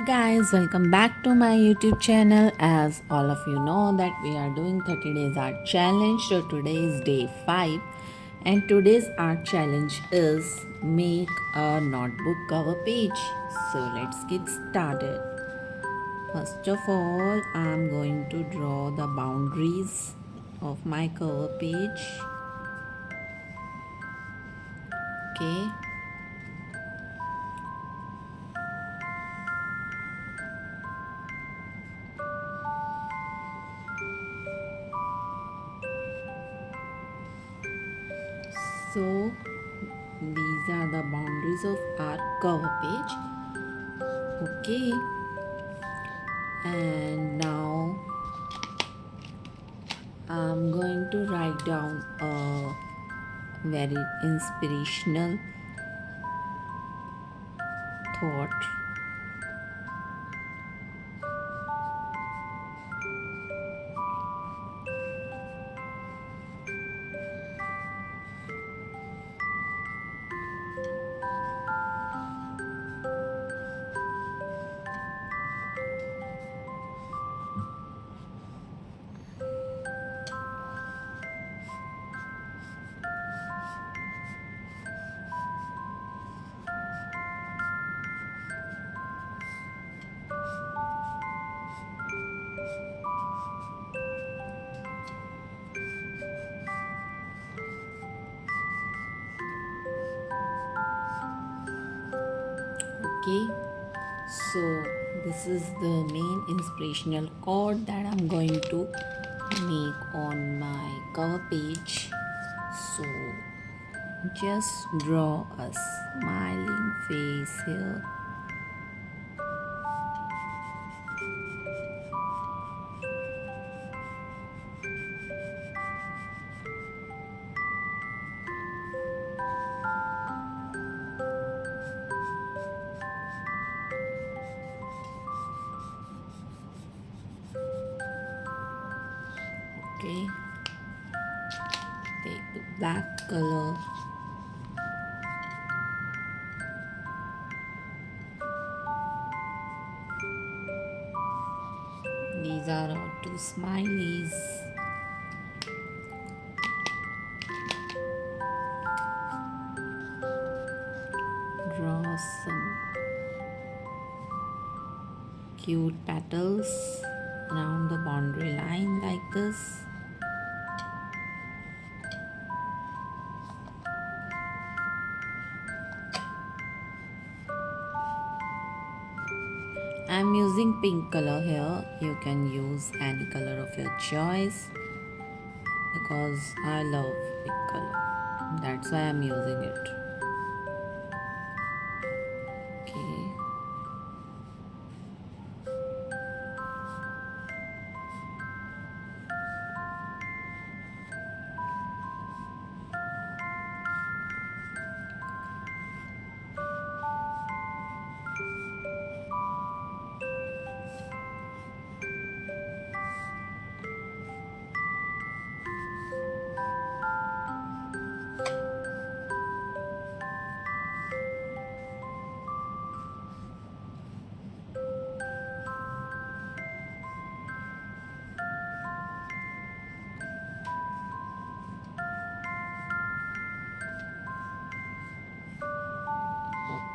Guys, welcome back to my YouTube channel. As all of you know that we are doing 30 days art challenge. So today is day 5 and today's art challenge is make a notebook cover page. So let's get started. First of all, I'm going to draw the boundaries of my cover page. Okay. So these are the boundaries of our cover page. Okay, and now I'm going to write down a very inspirational thought. Okay, so this is the main inspirational quote that I'm going to make on my cover page. So just draw a smiling face here. Okay, take the black color. These are our two smileys. Draw some cute petals around the boundary line like this. I'm using pink color here. You can use any color of your choice because I love pink color. That's why I'm using it. Okay.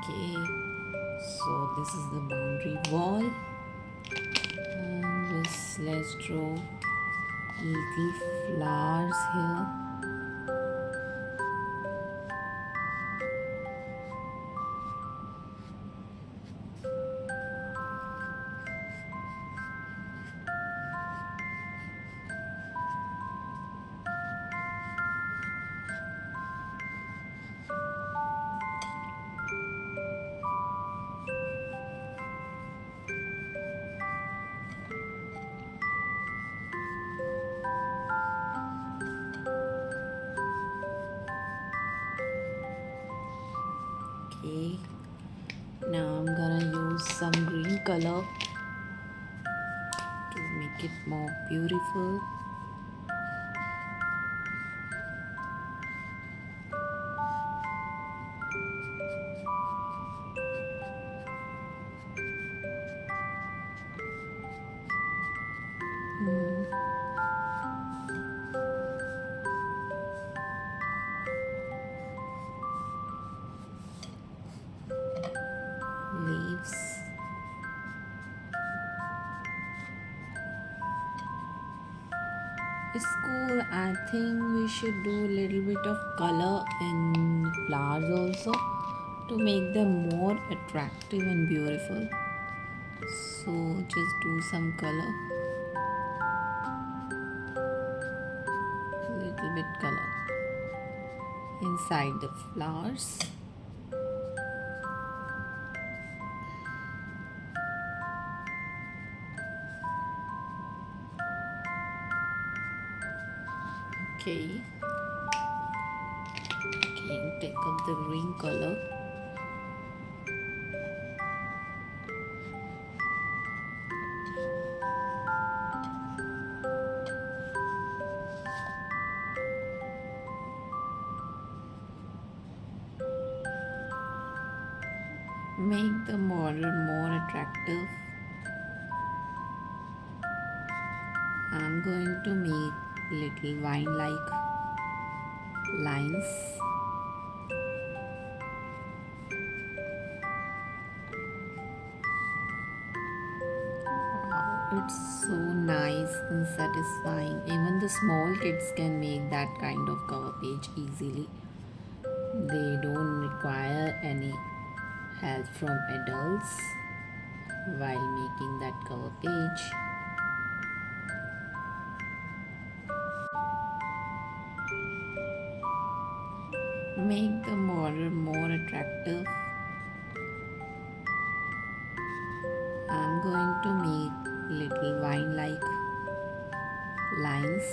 Okay, so this is the boundary wall, and just let's draw little flowers here. Okay, now I'm gonna use some green color to make it more beautiful. It's cool. I think we should do a little bit of color in flowers also to make them more attractive and beautiful. So just do some color, little bit color inside the flowers. Okay, again take up the green color. Make the border more attractive. I'm going to make little vine like lines. It's so nice and satisfying. Even the small kids can make that kind of cover page easily. They don't require any help from adults while making that cover page. Make the border more attractive. I'm going to make little vine like lines.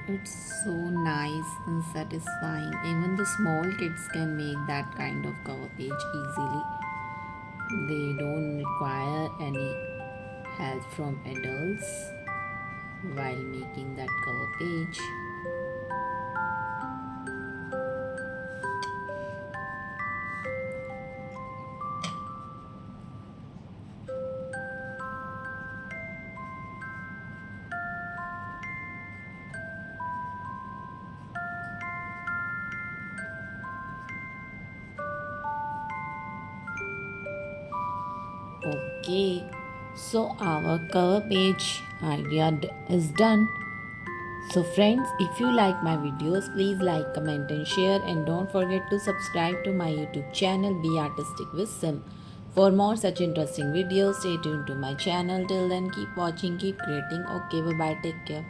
It's so nice and satisfying. Even the small kids can make that kind of cover page easily. They don't require any help from adults while making that cover page. Okay, so our cover page idea is done. So friends, if you like my videos, please like, comment and share, and don't forget to subscribe to my YouTube channel Be Artistic with Sim. For more such interesting videos, stay tuned to my channel. Till then, keep watching, keep creating. Okay, bye bye, take care.